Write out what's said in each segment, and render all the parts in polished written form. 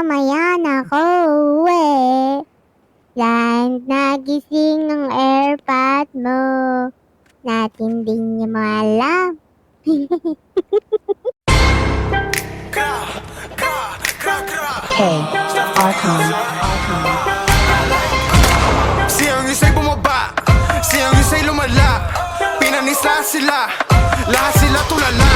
mamaya na ako uuwi. Land nagising ng airpot mo. Natin din niya maalam. Siyang isa'y bumaba, siyang isa'y lumala. Pinanisa sila, lahat sila tulala.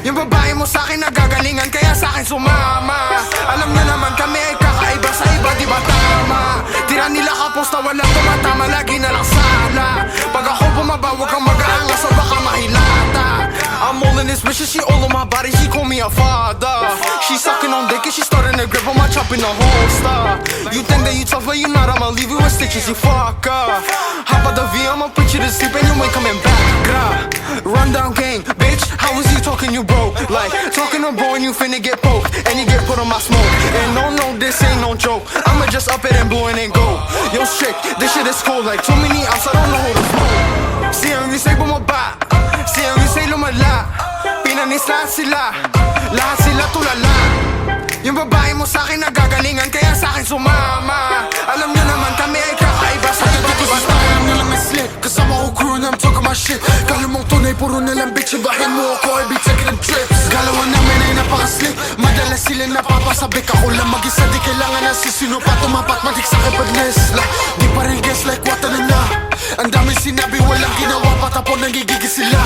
Yung babae mo sa'kin nagagalingan, kaya sa'kin sumama. Alam na naman kami ay kakaiba sa iba, di ba tama? Tira nila kapos na walang tumatama, lagi na lang sala. Pag ako bumaba, huwag kang mag-aangas o baka mahilata. I'm all in this bitch and she all on my body, she call me a father. She sucking on dick and she starting to grip on my chop in the holster. You think that you tough but you not, I'ma leave you with stitches, you fucker. Hop out the V, I'ma put you to sleep and you ain't coming back. Grah. Run down gang, bitch, how was you talking you broke? Like, talking to bro and you finna get poked and you get put on my smoke. And no, this ain't no joke, I'ma just up it and blow it and go. Yo, strict, this shit is cold, like too many outs, I don't know who to smoke. Siyang isa'y bumaba, siyang isa'y lumala. Pinanisa sila, lahat sila tulala. Yung babae mo sa'kin nagagalingan, kaya sa'kin sumama. Alam nyo naman kami ay kakaiba sa iba, di ba tayo? Alam nyo lang may slick, kasama ko crew and I'm talking my shit. Kala mong tunay, puro nalang bitch, ibahin mo ako, I be taking them trips. Galawan namin ay napaka-slick, madalas sila napapasabik. Ako lang mag-isa, di kailangan na sisino pa tumapat, matik sa kipagnes. Di pa rin guess like what na. Ang daming sinabi, walang ginawa, patapon nangigigis sila.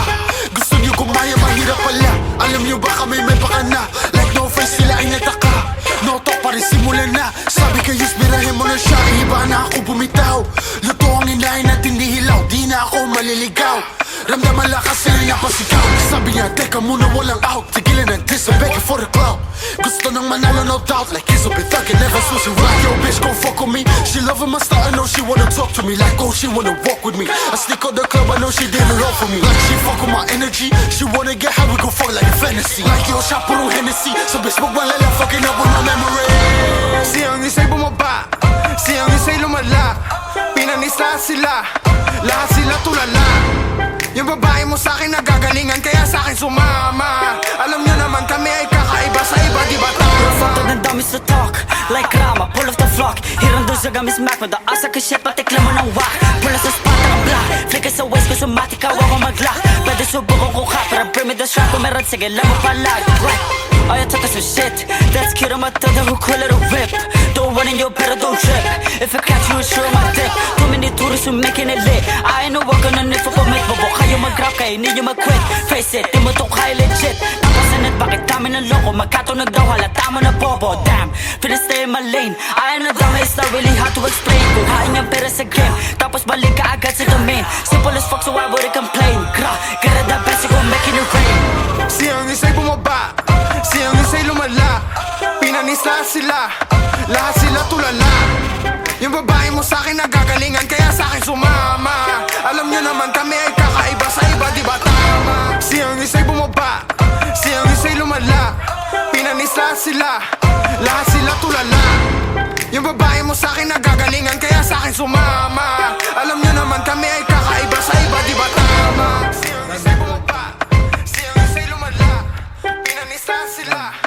Gusto nyo kumaya, mahirap pala. Alam nyo ba kami may pakana? Like no face, sila ay nataka. No talk, pare simulan na. Sabi kayo, spirahin mo na siya. Iba na ako bumitaw. Luto ang inahin natin di hilaw. Di na ako maliligaw. Ramdaman lakas sila napasigaw. Sabi niya, teka muna walang out. Tigilan ang diss, I'm begging for the clout. Gusto nang manalo, no doubt. Like Izzo, be thuggin', never switching right. Yo, bitch, gon' fuck with me. She loving my style, I know she wanna talk to me. Like, oh, she wanna walk with me. I sneak on the club, I know she did it all for me. Like, she fuck with my energy. She wanna get high, we gon' fuck like a fantasy. Like, yo, shot puro Hennessy. So, bitch, smoke my lala, fucking up with my memory. Siyang isa'y bumaba, siyang isa'y lumala. Pinanisa sila, lahat sila tulala. Yung babae mo sa'kin nagagalingan, kaya sa'kin sumama. Alam nyo naman kami ay kakaiba sa iba, di ba tama? Foto ng dami sa talk, like Rama, pull off the flock. Hirang doon sa gamis Mac, madaasa ka shit, patikla mo ng wak. Pula sa spot, naka-block, flick ka sa waist, gusto matikaw ako mag-lock. Pwede subukan ko ka, pero bring me the strap, kung meron, sige lang mo palag. Right, oh you talking some shit, that's cute, I'm a thug, who cool little whip. Don't run in your better, don't trip. If I catch you, it's sure my dick. Too many tourists who making it lit. I ain't no working on it for make mo. Kayo mag-rap, kayo hindi nyo mag-quit. Face it, di mo to kaya legit. Napasanit, bakit dami ng loko? Magkatunog daw, halata mo na bobo. Damn, finna stay in my lane. I ain't a dumb, it's not really hard to explain. Kuhain yung pera sa game, tapos balik ka agad sa domain. Simple as fuck, so I wouldn't complain. Gra, get the best, you gon' making it rain. Siyang isa'y bumaba, siyang isa'y lumala. Pinanisa sila, lahat sila tulala. Yung babae mo sa'kin nagagalingan, kaya sa'kin sumama. Alam nyo naman kami ay kakaiba sa iba, di ba tama? Siyang isa'y bumaba, siyang isa'y lumala. Pinanisa sila, lahat sila tulala. Yung babae mo sa'kin nagagalingan, kaya sa'kin sumama. Alam nyo naman kami ay kakaiba sa iba, di ba tama? Siyang isa'y bumaba, siyang isa'y lumala. Pinanisa sila.